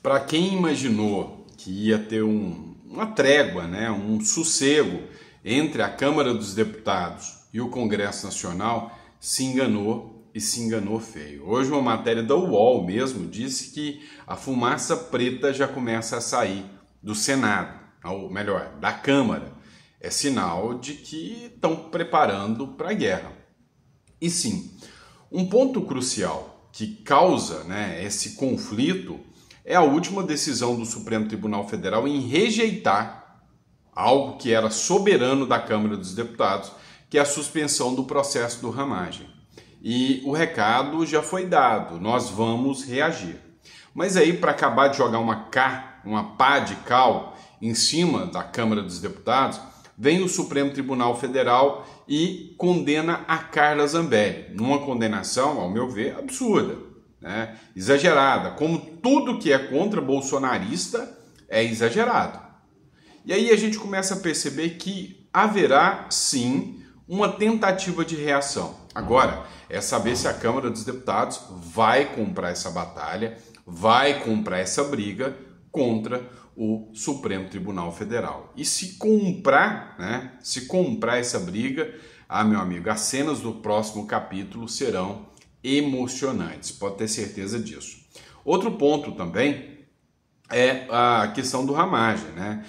Para quem imaginou que ia ter uma trégua, né, um sossego entre a Câmara dos Deputados e o Congresso Nacional, se enganou e se enganou feio. Hoje uma matéria da UOL mesmo disse que a fumaça preta já começa a sair do Senado, ou melhor, da Câmara. É sinal de que estão preparando para a guerra. E sim, um ponto crucial que causa, né, esse conflito é a última decisão do Supremo Tribunal Federal em rejeitar algo que era soberano da Câmara dos Deputados, que é a suspensão do processo do Ramagem. E o recado já foi dado, nós vamos reagir. Mas aí, para acabar de jogar uma pá de cal em cima da Câmara dos Deputados, vem o Supremo Tribunal Federal e condena a Carla Zambelli, numa condenação, ao meu ver, absurda, né? Exagerada, como tudo que é contra bolsonarista é exagerado. E aí a gente começa a perceber que haverá, sim, uma tentativa de reação. Agora, é saber se a Câmara dos Deputados vai comprar essa batalha, vai comprar essa briga contra o Supremo Tribunal Federal. E se comprar, né, se comprar essa briga, meu amigo, as cenas do próximo capítulo serão emocionantes, pode ter certeza disso. Outro ponto também é a questão do Ramagem, né?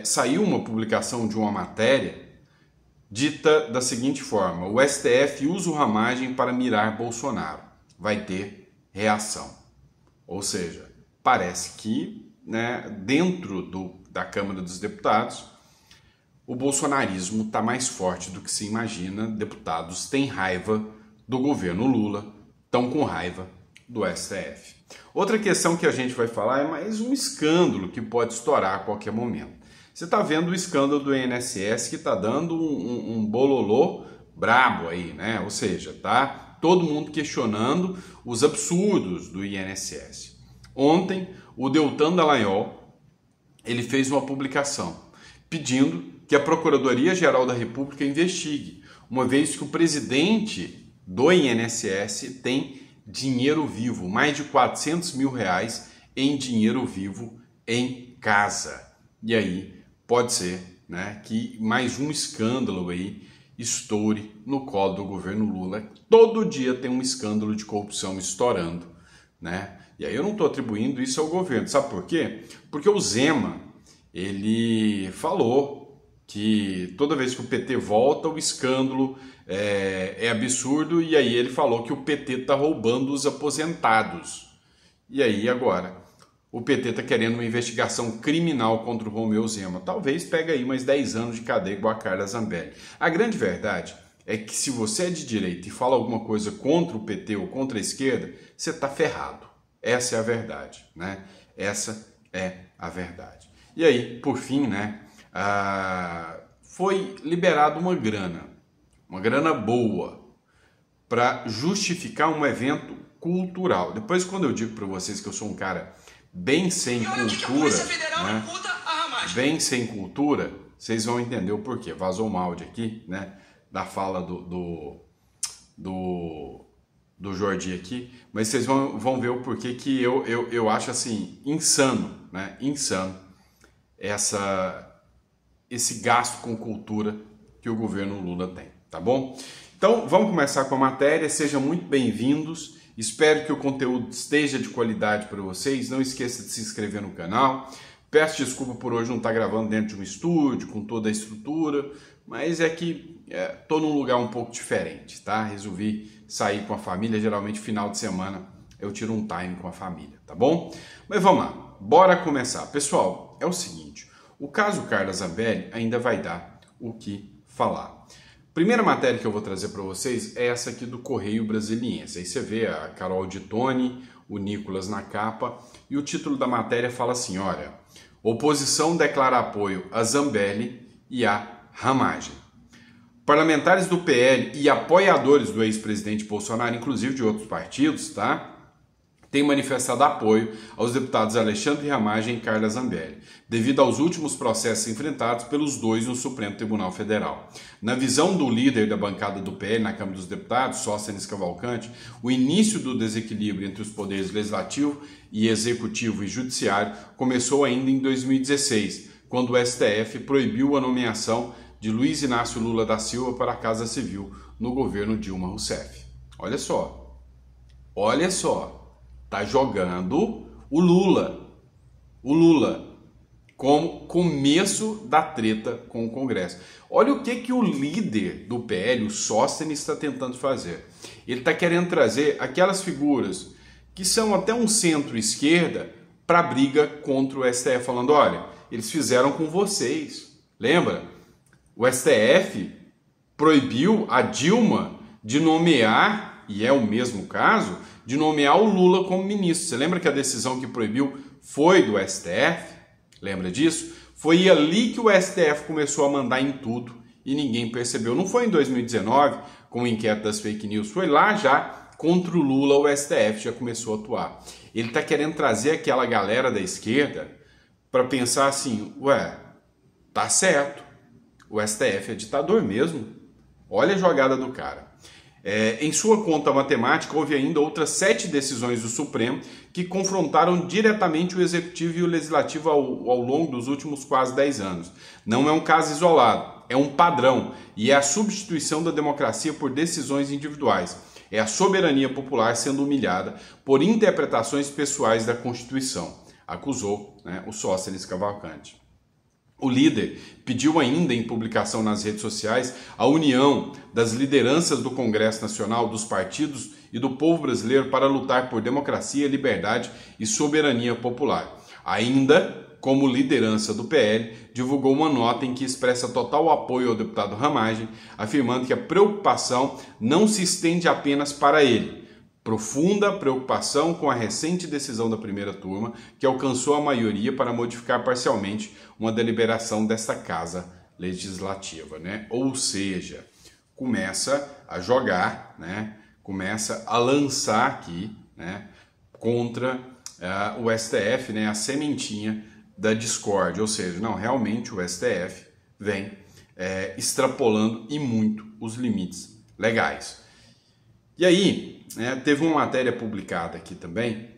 Saiu uma publicação de uma matéria dita da seguinte forma: o STF usa o Ramagem para mirar Bolsonaro, vai ter reação. Ou seja, parece que, né, dentro da Câmara dos Deputados, o bolsonarismo está mais forte do que se imagina. Deputados têm raiva do governo Lula, estão com raiva do STF. Outra questão que a gente vai falar é mais um escândalo que pode estourar a qualquer momento. Você está vendo o escândalo do INSS que está dando um bololô brabo aí, né? Ou seja, tá todo mundo questionando os absurdos do INSS. Ontem, o Deltan Dallagnol, ele fez uma publicação pedindo que a Procuradoria-Geral da República investigue, uma vez que o presidente do INSS tem dinheiro vivo, mais de 400 mil reais em dinheiro vivo em casa. E aí pode ser, né, que mais um escândalo aí estoure no colo do governo Lula. Todo dia tem um escândalo de corrupção estourando, né? E aí eu não estou atribuindo isso ao governo. Sabe por quê? Porque o Zema, ele falou que toda vez que o PT volta, o escândalo é absurdo, e aí ele falou que o PT está roubando os aposentados. E aí agora, o PT está querendo uma investigação criminal contra o Romeu Zema. Talvez pegue aí mais 10 anos de cadeia igual a Carla Zambelli. A grande verdade é que se você é de direita e fala alguma coisa contra o PT ou contra a esquerda, você está ferrado. Essa é a verdade, né? Essa é a verdade. E aí, por fim, né, foi liberada uma grana boa, para justificar um evento cultural. Depois, quando eu digo para vocês que eu sou um cara bem sem cultura, né, bem sem cultura, vocês vão entender o porquê. Vazou um áudio aqui, né, da fala do Jordi aqui, mas vocês vão ver o porquê que eu acho assim insano, né, insano esse gasto com cultura que o governo Lula tem, tá bom? Então vamos começar com a matéria, sejam muito bem-vindos, espero que o conteúdo esteja de qualidade para vocês, não esqueça de se inscrever no canal, peço desculpa por hoje não estar gravando dentro de um estúdio, com toda a estrutura, mas é que estou num lugar um pouco diferente, tá? Resolvi sair com a família, geralmente final de semana eu tiro um time com a família, tá bom? Mas vamos lá, bora começar. Pessoal, é o seguinte, o caso Carla Zambelli ainda vai dar o que falar. Primeira matéria que eu vou trazer para vocês é essa aqui do Correio Brasiliense. Aí você vê a Carol de Tone, o Nicolas na capa, e o título da matéria fala assim, olha, oposição declara apoio a Zambelli e a Ramagem. Parlamentares do PL e apoiadores do ex-presidente Bolsonaro, inclusive de outros partidos, tá? tem manifestado apoio aos deputados Alexandre Ramagem e Carla Zambelli, devido aos últimos processos enfrentados pelos dois no Supremo Tribunal Federal. Na visão do líder da bancada do PL na Câmara dos Deputados, Sóstenes Cavalcante, o início do desequilíbrio entre os poderes legislativo e executivo e judiciário começou ainda em 2016, quando o STF proibiu a nomeação de Luiz Inácio Lula da Silva para a Casa Civil no governo Dilma Rousseff. Olha só. Tá jogando o Lula como começo da treta com o Congresso. Olha o que o líder do PL, o Sóstenes, está tentando fazer. Ele está querendo trazer aquelas figuras que são até um centro-esquerda para a briga contra o STF, falando, olha, eles fizeram com vocês. Lembra? O STF proibiu a Dilma de nomear, e é o mesmo caso, de nomear o Lula como ministro. Você lembra que a decisão que proibiu foi do STF? Lembra disso? Foi ali que o STF começou a mandar em tudo e ninguém percebeu. Não foi em 2019, com o inquérito das fake news, foi lá já contra o Lula, o STF já começou a atuar. Ele está querendo trazer aquela galera da esquerda para pensar assim, ué, tá certo, o STF é ditador mesmo. Olha a jogada do cara. Em sua conta matemática, houve ainda outras 7 decisões do Supremo que confrontaram diretamente o Executivo e o Legislativo ao longo dos últimos quase 10 anos. Não é um caso isolado, é um padrão e é a substituição da democracia por decisões individuais. É a soberania popular sendo humilhada por interpretações pessoais da Constituição, acusou, o Sóstenes Cavalcante. O líder pediu ainda em publicação nas redes sociais a união das lideranças do Congresso Nacional, dos partidos e do povo brasileiro para lutar por democracia, liberdade e soberania popular. Ainda, como liderança do PL, divulgou uma nota em que expressa total apoio ao deputado Ramagem, afirmando que a preocupação não se estende apenas para ele. Profunda preocupação com a recente decisão da primeira turma, que alcançou a maioria para modificar parcialmente uma deliberação desta Casa Legislativa, Ou seja, começa a jogar, começa a lançar aqui, contra o STF, a sementinha da discórdia, ou seja, não, realmente o STF vem extrapolando e muito os limites legais. E aí, teve uma matéria publicada aqui também,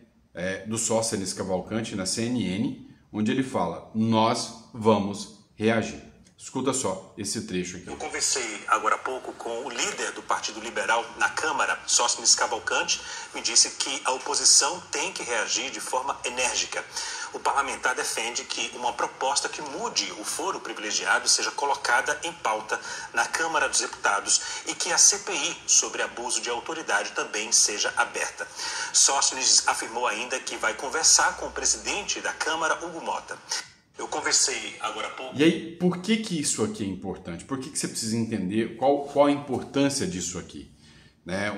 do Sóstenes Cavalcante na CNN, onde ele fala, nós vamos reagir. Escuta só esse trecho aqui. Eu conversei agora há pouco com o líder do Partido Liberal na Câmara, Sóstenes Cavalcante, me disse que a oposição tem que reagir de forma enérgica. O parlamentar defende que uma proposta que mude o foro privilegiado seja colocada em pauta na Câmara dos Deputados e que a CPI sobre abuso de autoridade também seja aberta. Sóstenes afirmou ainda que vai conversar com o presidente da Câmara, Hugo Mota. Eu conversei agora há pouco. E aí, por que isso aqui é importante? Por que você precisa entender qual a importância disso aqui?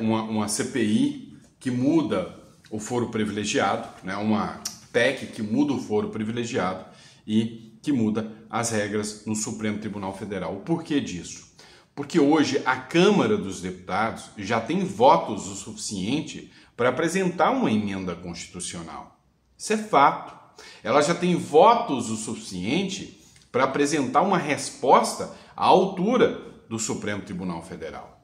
Uma CPI que muda o foro privilegiado, uma PEC que muda o foro privilegiado e que muda as regras no Supremo Tribunal Federal. O porquê disso? Porque hoje a Câmara dos Deputados já tem votos o suficiente para apresentar uma emenda constitucional. Isso é fato. Ela já tem votos o suficiente para apresentar uma resposta à altura do Supremo Tribunal Federal.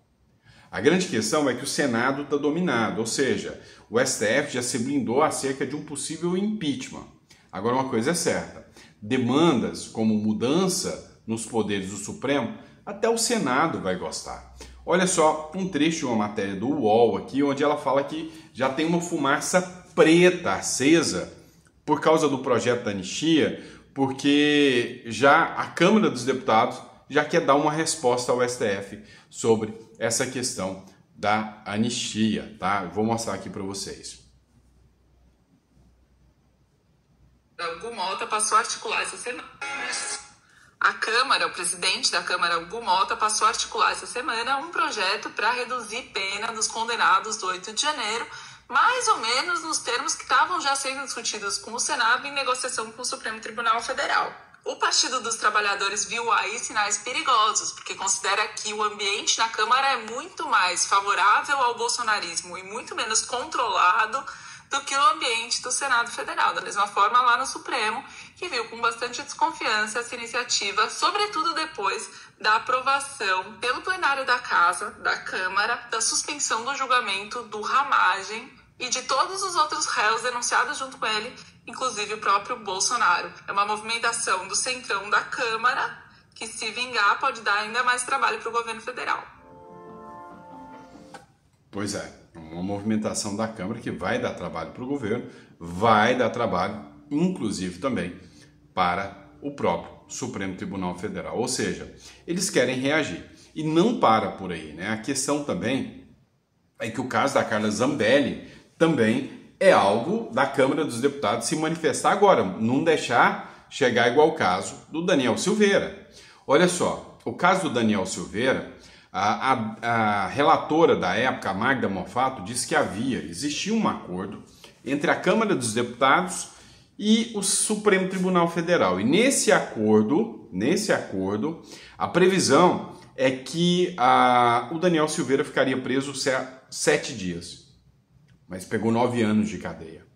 A grande questão é que o Senado está dominado, ou seja, o STF já se blindou acerca de um possível impeachment. Agora uma coisa é certa, demandas como mudança nos poderes do Supremo, até o Senado vai gostar. Olha só um trecho de uma matéria do UOL aqui, onde ela fala que já tem uma fumaça preta acesa por causa do projeto da anistia, porque já a Câmara dos Deputados já quer dar uma resposta ao STF sobre essa questão da anistia, tá? Eu vou mostrar aqui para vocês. Hugo Mota passou a articular essa semana. A Câmara, o presidente da Câmara, Hugo Mota, passou a articular essa semana um projeto para reduzir pena dos condenados do 8 de janeiro, mais ou menos nos termos que estavam já sendo discutidos com o Senado em negociação com o Supremo Tribunal Federal. O Partido dos Trabalhadores viu aí sinais perigosos, porque considera que o ambiente na Câmara é muito mais favorável ao bolsonarismo e muito menos controlado do que o ambiente do Senado Federal. Da mesma forma, lá no Supremo, que viu com bastante desconfiança essa iniciativa, sobretudo depois da aprovação pelo plenário da Casa, da Câmara, da suspensão do julgamento do Ramagem e de todos os outros réus denunciados junto com ele, inclusive o próprio Bolsonaro. É uma movimentação do centrão da Câmara que, se vingar, pode dar ainda mais trabalho para o governo federal. Pois é, uma movimentação da Câmara que vai dar trabalho para o governo, vai dar trabalho, inclusive também, para o próprio Supremo Tribunal Federal. Ou seja, eles querem reagir. E não para por aí, né? A questão também é que o caso da Carla Zambelli também é algo da Câmara dos Deputados se manifestar agora, não deixar chegar igual o caso do Daniel Silveira. Olha só, o caso do Daniel Silveira, a relatora da época, a Magda Mofato, disse que existia um acordo entre a Câmara dos Deputados e o Supremo Tribunal Federal. E nesse acordo, a previsão é que o Daniel Silveira ficaria preso 7 dias, mas pegou 9 anos de cadeia.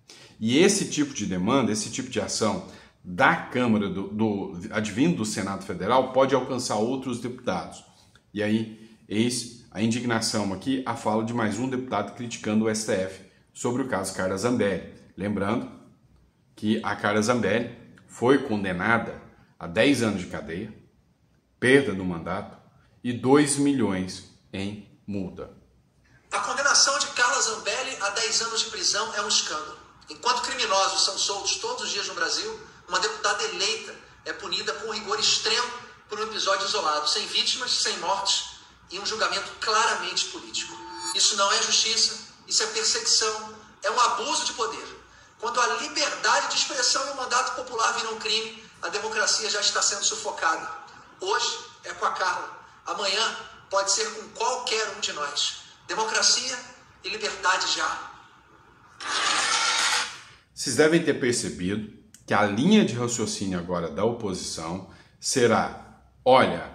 E esse tipo de demanda, esse tipo de ação da Câmara, advindo do Senado Federal, pode alcançar outros deputados. E aí, eis a indignação aqui, a fala de mais um deputado criticando o STF sobre o caso Carla Zambelli. Lembrando que a Carla Zambelli foi condenada a 10 anos de cadeia, perda do mandato e 2 milhões em multa. A condenação de Carla Zambelli a 10 anos de prisão é um escândalo. Enquanto criminosos são soltos todos os dias no Brasil, uma deputada eleita é punida com rigor extremo por um episódio isolado, sem vítimas, sem mortes e um julgamento claramente político. Isso não é justiça, isso é perseguição, é um abuso de poder. Quando a liberdade de expressão e o mandato popular viram um crime, a democracia já está sendo sufocada. Hoje é com a Carla, amanhã pode ser com qualquer um de nós. Democracia e liberdade já. Vocês devem ter percebido que a linha de raciocínio agora da oposição será: olha,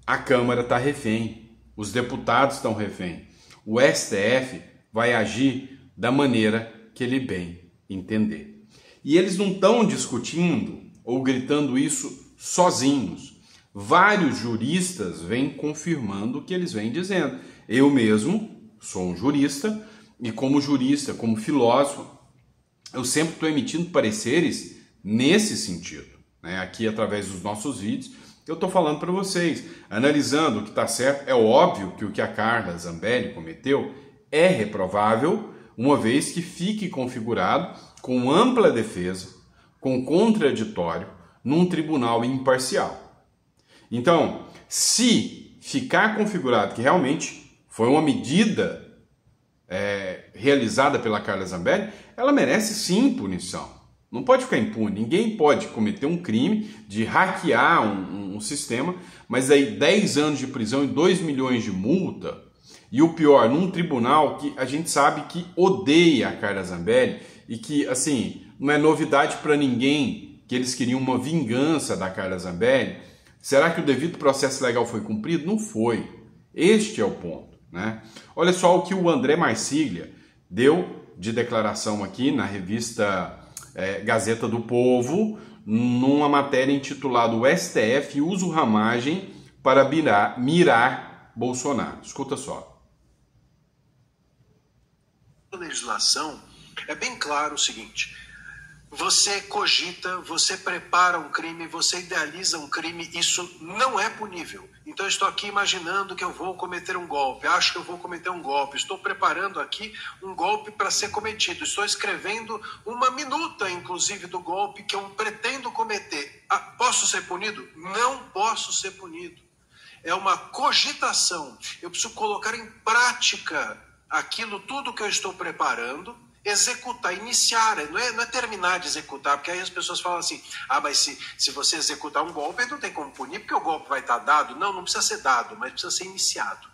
a Câmara está refém, os deputados estão refém, o STF vai agir da maneira que ele bem entender. E eles não estão discutindo ou gritando isso sozinhos. Vários juristas vêm confirmando o que eles vêm dizendo. Eu mesmo sou um jurista e como filósofo, eu sempre estou emitindo pareceres nesse sentido, né? Aqui, através dos nossos vídeos, eu estou falando para vocês, analisando o que está certo. É óbvio que o que a Carla Zambelli cometeu é reprovável, uma vez que fique configurado com ampla defesa, com contraditório, num tribunal imparcial. Então, se ficar configurado que realmente foi uma medida realizada pela Carla Zambelli, ela merece sim punição. Não pode ficar impune. Ninguém pode cometer um crime de hackear um sistema, mas aí 10 anos de prisão e 2 milhões de multa, e o pior, num tribunal que a gente sabe que odeia a Carla Zambelli e que, assim, não é novidade para ninguém que eles queriam uma vingança da Carla Zambelli. Será que o devido processo legal foi cumprido? Não foi. Este é o ponto, né? Olha só o que o André Marsiglia deu de declaração aqui na revista Gazeta do Povo, numa matéria intitulada "O STF usa o Ramagem para mirar Bolsonaro". Escuta só. A legislação é bem claro o seguinte: você cogita, você prepara um crime, você idealiza um crime, isso não é punível. Então eu estou aqui imaginando que eu vou cometer um golpe, acho que eu vou cometer um golpe, estou preparando aqui um golpe para ser cometido, estou escrevendo uma minuta, inclusive, do golpe que eu pretendo cometer. Posso ser punido? Não posso ser punido. É uma cogitação. Eu preciso colocar em prática aquilo tudo que eu estou preparando, executar, iniciar, não é terminar de executar, porque aí as pessoas falam assim: mas se você executar um golpe, não tem como punir, porque o golpe vai estar dado. Não precisa ser dado, mas precisa ser iniciado.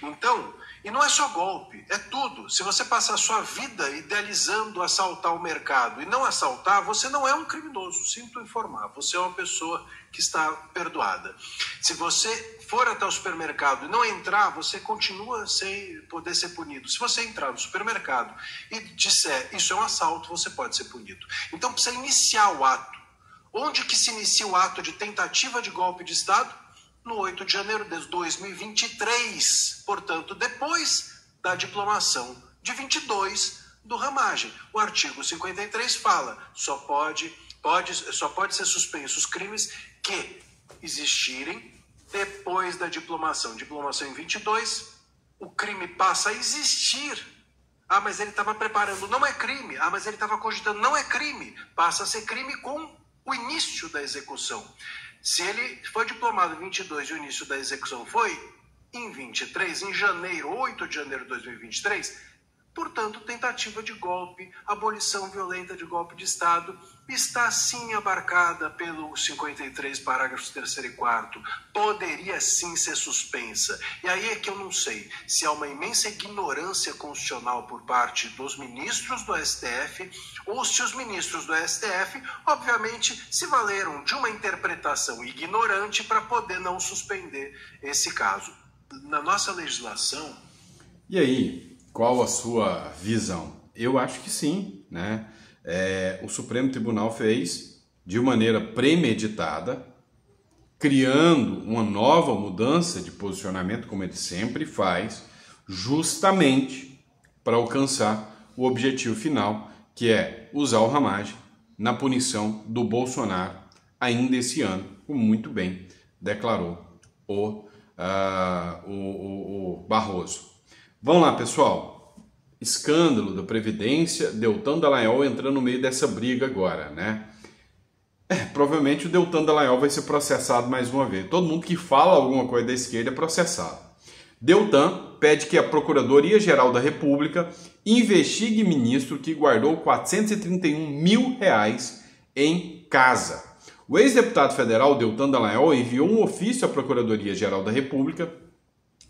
Então, E não é só golpe, é tudo. Se você passar a sua vida idealizando assaltar o mercado e não assaltar, você não é um criminoso, sinto informar. Você é uma pessoa que está perdoada. Se você for até o supermercado e não entrar, você continua sem poder ser punido. Se você entrar no supermercado e disser isso é um assalto, você pode ser punido. Então precisa iniciar o ato. Onde que se inicia o ato de tentativa de golpe de Estado? No 8 de janeiro de 2023, portanto, depois da diplomação de 22 do Ramagem. O artigo 53 fala, só pode ser suspenso os crimes que existirem depois da diplomação. Diplomação em 22, o crime passa a existir. Ah, mas ele estava preparando, não é crime. Ah, mas ele estava cogitando, não é crime. Passa a ser crime com o início da execução. Se ele foi diplomado em 22 e o início da execução foi em 23, em janeiro, 8 de janeiro de 2023, portanto, tentativa de golpe, abolição violenta de golpe de Estado, está sim abarcada pelo 53, parágrafos 3º e 4º. Poderia sim ser suspensa. E aí é que eu não sei se há uma imensa ignorância constitucional por parte dos ministros do STF ou se os ministros do STF, obviamente, se valeram de uma interpretação ignorante para poder não suspender esse caso. Na nossa legislação... E aí, qual a sua visão? Eu acho que sim, né? O Supremo Tribunal fez de maneira premeditada, criando uma nova mudança de posicionamento, como ele sempre faz, justamente para alcançar o objetivo final, que é usar o Ramagem na punição do Bolsonaro ainda esse ano, como muito bem declarou o Barroso. Vamos lá, pessoal. Escândalo da Previdência, Deltan Dallagnol entrando no meio dessa briga agora, né? Provavelmente o Deltan Dallagnol vai ser processado mais uma vez. Todo mundo que fala alguma coisa da esquerda é processado. Deltan pede que a Procuradoria-Geral da República investigue ministro que guardou R$431 mil em casa. O ex-deputado federal Deltan Dallagnol enviou um ofício à Procuradoria-Geral da República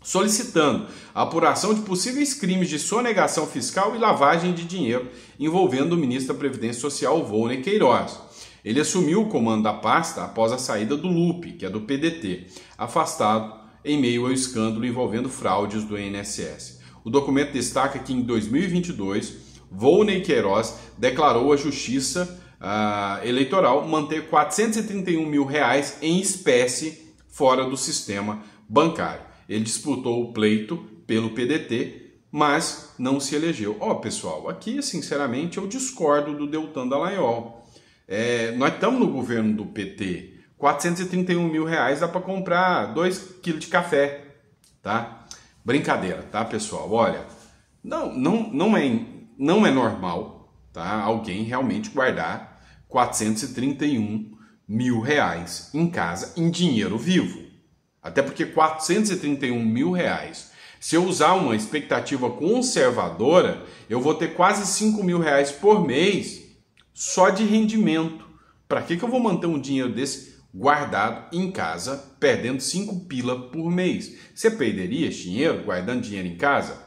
solicitando a apuração de possíveis crimes de sonegação fiscal e lavagem de dinheiro envolvendo o ministro da Previdência Social, Volney Queiroz. Ele assumiu o comando da pasta após a saída do Lupe, que é do PDT, afastado em meio ao escândalo envolvendo fraudes do INSS. O documento destaca que em 2022, Volney Queiroz declarou à Justiça Eleitoral manter R$431 mil em espécie fora do sistema bancário. Ele disputou o pleito pelo PDT, mas não se elegeu. Pessoal, aqui, sinceramente, eu discordo do Deltan Dallagnol. Nós estamos no governo do PT. R$431 mil dá para comprar 2 quilos de café, tá? Brincadeira, tá, pessoal? Olha, não é normal, tá? Alguém realmente guardar R$431 mil em casa em dinheiro vivo. Até porque R$431 mil, se eu usar uma expectativa conservadora, eu vou ter quase R$5 mil por mês só de rendimento. Para que eu vou manter um dinheiro desse guardado em casa, perdendo 5 pila por mês? Você perderia esse dinheiro guardando dinheiro em casa?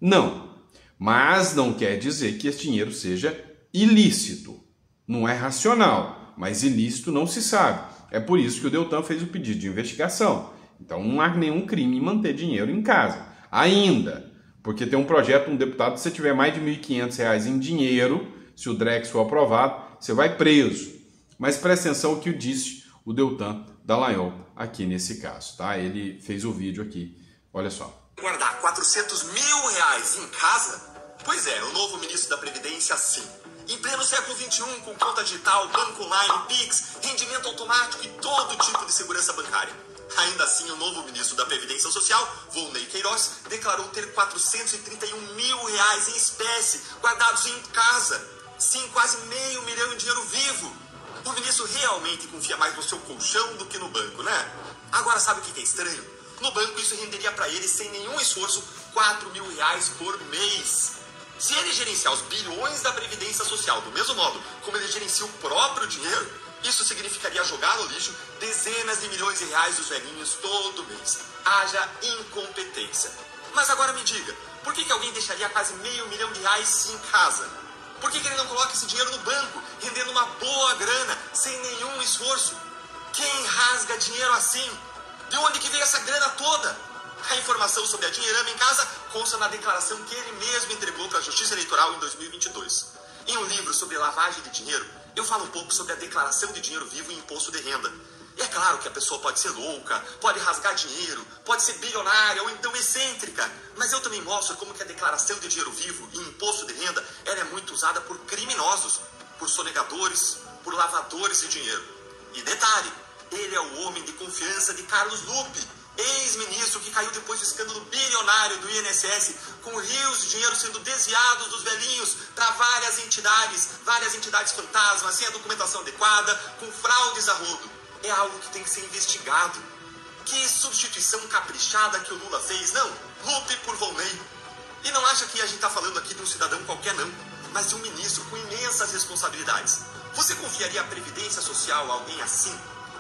Não. Mas não quer dizer que esse dinheiro seja ilícito. Não é racional, mas ilícito não se sabe. É por isso que o Deltan fez o pedido de investigação. Então não há nenhum crime em manter dinheiro em casa. Ainda, porque tem um projeto, um deputado, se você tiver mais de R$1.500 em dinheiro, se o Drex for aprovado, você vai preso. Mas presta atenção ao que disse o Deltan Dallagnol aqui nesse caso, tá? Ele fez o vídeo aqui, olha só. Guardar R$400 mil em casa? Pois é, o novo ministro da Previdência, sim. Em pleno século XXI, com conta digital, banco online, Pix, rendimento automático e todo tipo de segurança bancária. Ainda assim, o novo ministro da Previdência Social, Volney Queiroz, declarou ter R$431 mil em espécie guardados em casa. Sim, quase R$500 mil em dinheiro vivo. O ministro realmente confia mais no seu colchão do que no banco, né? Agora, sabe o que é estranho? No banco, isso renderia para ele, sem nenhum esforço, R$4 mil por mês. Se ele gerenciar os bilhões da Previdência Social do mesmo modo como ele gerencia o próprio dinheiro, isso significaria jogar no lixo dezenas de milhões de reais dos velhinhos todo mês. Haja incompetência. Mas agora me diga, por que alguém deixaria quase R$500 mil em casa? Por que ele não coloca esse dinheiro no banco, rendendo uma boa grana, sem nenhum esforço? Quem rasga dinheiro assim? De onde que veio essa grana toda? A informação sobre a dinheirama em casa consta na declaração que ele mesmo entregou para a Justiça Eleitoral em 2022. Em um livro sobre lavagem de dinheiro, eu falo um pouco sobre a declaração de dinheiro vivo e imposto de renda. E é claro que a pessoa pode ser louca, pode rasgar dinheiro, pode ser bilionária ou então excêntrica. Mas eu também mostro como que a declaração de dinheiro vivo e imposto de renda ela é muito usada por criminosos, por sonegadores, por lavadores de dinheiro. E detalhe, ele é o homem de confiança de Carlos Lupe, ex-ministro que caiu depois do escândalo bilionário do INSS, com rios de dinheiro sendo desviados dos velhinhos para várias entidades fantasmas, sem a documentação adequada, com fraudes a rodo. É algo que tem que ser investigado. Que substituição caprichada que o Lula fez, não? Lupe por Volney. E não acha que a gente está falando aqui de um cidadão qualquer, não, mas de um ministro com imensas responsabilidades. Você confiaria a Previdência Social a alguém assim?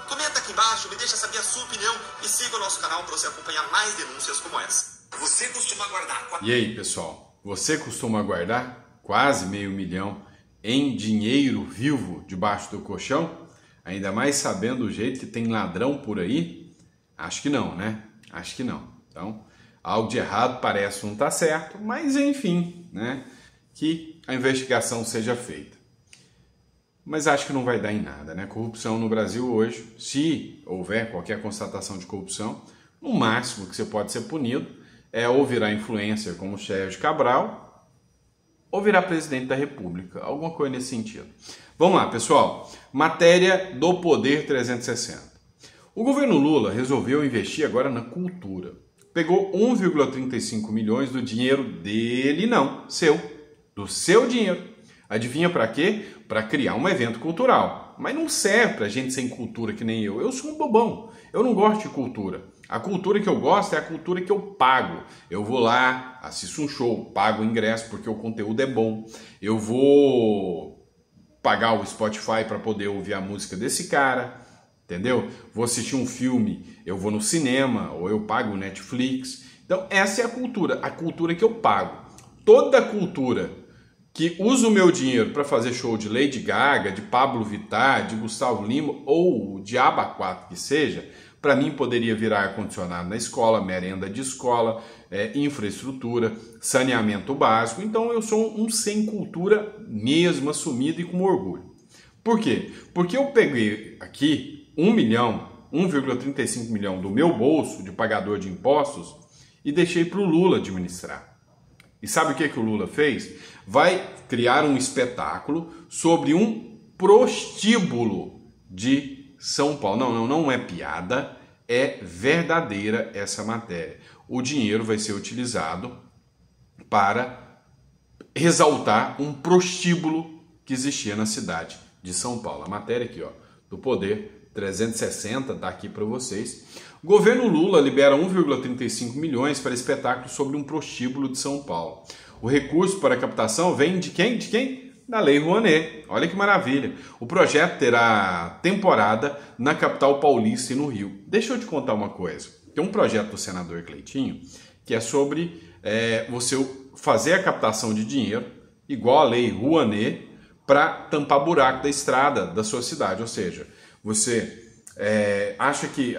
Comenta aqui embaixo, me deixa saber a sua opinião e siga o nosso canal para você acompanhar mais denúncias como essa. Você costuma guardar... E aí, pessoal? Você costuma guardar quase R$500 mil em dinheiro vivo debaixo do colchão? Ainda mais sabendo o jeito que tem ladrão por aí? Acho que não, né? Acho que não. Então, algo de errado parece não estar certo, mas enfim, né? Que a investigação seja feita. Mas acho que não vai dar em nada, né? Corrupção no Brasil hoje, se houver qualquer constatação de corrupção, no máximo que você pode ser punido é ou virar influencer como o Sérgio Cabral ou virar presidente da República, alguma coisa nesse sentido. Vamos lá, pessoal. Matéria do Poder 360. O governo Lula resolveu investir agora na cultura. Pegou 1,35 milhões do dinheiro dele, não, seu, do seu dinheiro. Adivinha para quê? Para criar um evento cultural. Mas não serve para gente sem cultura que nem eu. Eu sou um bobão. Eu não gosto de cultura. A cultura que eu gosto é a cultura que eu pago. Eu vou lá, assisto um show, pago o ingresso porque o conteúdo é bom. Eu vou pagar o Spotify para poder ouvir a música desse cara, entendeu? Vou assistir um filme, eu vou no cinema ou eu pago o Netflix. Então essa é a cultura que eu pago. Toda cultura que usa o meu dinheiro para fazer show de Lady Gaga, de Pablo Vittar, de Gustavo Lima ou de Aba 4 que seja, para mim poderia virar ar-condicionado na escola, merenda de escola, infraestrutura, saneamento básico. Então eu sou um sem cultura mesmo, assumido e com orgulho. Por quê? Porque eu peguei aqui 1,35 milhão do meu bolso de pagador de impostos e deixei para o Lula administrar. E sabe o que o Lula fez? Vai criar um espetáculo sobre um prostíbulo de São Paulo. Não é piada, é verdadeira essa matéria. O dinheiro vai ser utilizado para exaltar um prostíbulo que existia na cidade de São Paulo. A matéria aqui, ó, do Poder 360, tá aqui para vocês. O governo Lula libera 1,35 milhões para espetáculo sobre um prostíbulo de São Paulo. O recurso para a captação vem de quem? De quem? Da Lei Rouanet. Olha que maravilha. O projeto terá temporada na capital paulista e no Rio. Deixa eu te contar uma coisa. Tem um projeto do senador Cleitinho que é sobre você fazer a captação de dinheiro, igual a Lei Rouanet, para tampar buraco da estrada da sua cidade. Ou seja, você acha que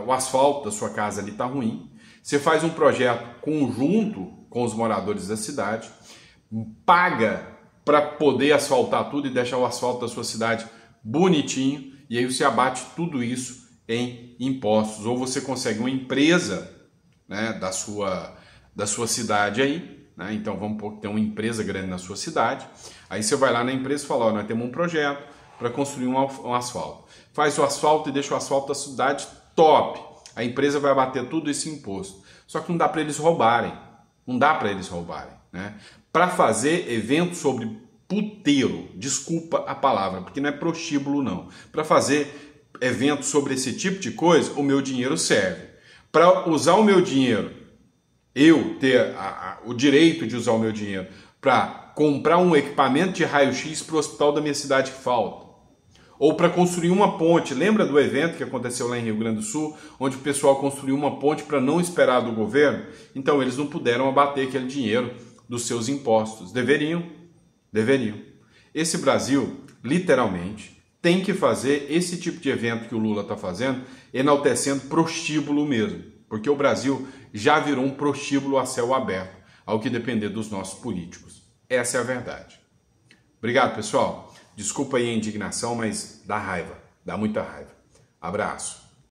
o asfalto da sua casa ali está ruim, você faz um projeto conjunto com os moradores da cidade, paga para poder asfaltar tudo e deixar o asfalto da sua cidade bonitinho, e aí você abate tudo isso em impostos. Ou você consegue uma empresa, né, da sua cidade aí, né? Então vamos ter uma empresa grande na sua cidade, aí você vai lá na empresa e fala, ó, nós temos um projeto para construir um asfalto. Faz o asfalto e deixa o asfalto da cidade top. A empresa vai abater tudo esse imposto. Só que não dá para eles roubarem. Não dá para eles roubarem, né? Para fazer eventos sobre puteiro, desculpa a palavra, porque não é prostíbulo não. Para fazer eventos sobre esse tipo de coisa, o meu dinheiro serve. Para usar o meu dinheiro, eu ter o direito de usar o meu dinheiro para comprar um equipamento de raio-x para o hospital da minha cidade que falta. ou para construir uma ponte. Lembra do evento que aconteceu lá em Rio Grande do Sul, onde o pessoal construiu uma ponte para não esperar do governo? Então eles não puderam abater aquele dinheiro dos seus impostos. Deveriam. Esse Brasil, literalmente, tem que fazer esse tipo de evento que o Lula está fazendo, enaltecendo prostíbulo mesmo, porque o Brasil já virou um prostíbulo a céu aberto, ao que depender dos nossos políticos. Essa é a verdade. Obrigado, pessoal. Desculpa aí a indignação, mas dá raiva, dá muita raiva. Abraço.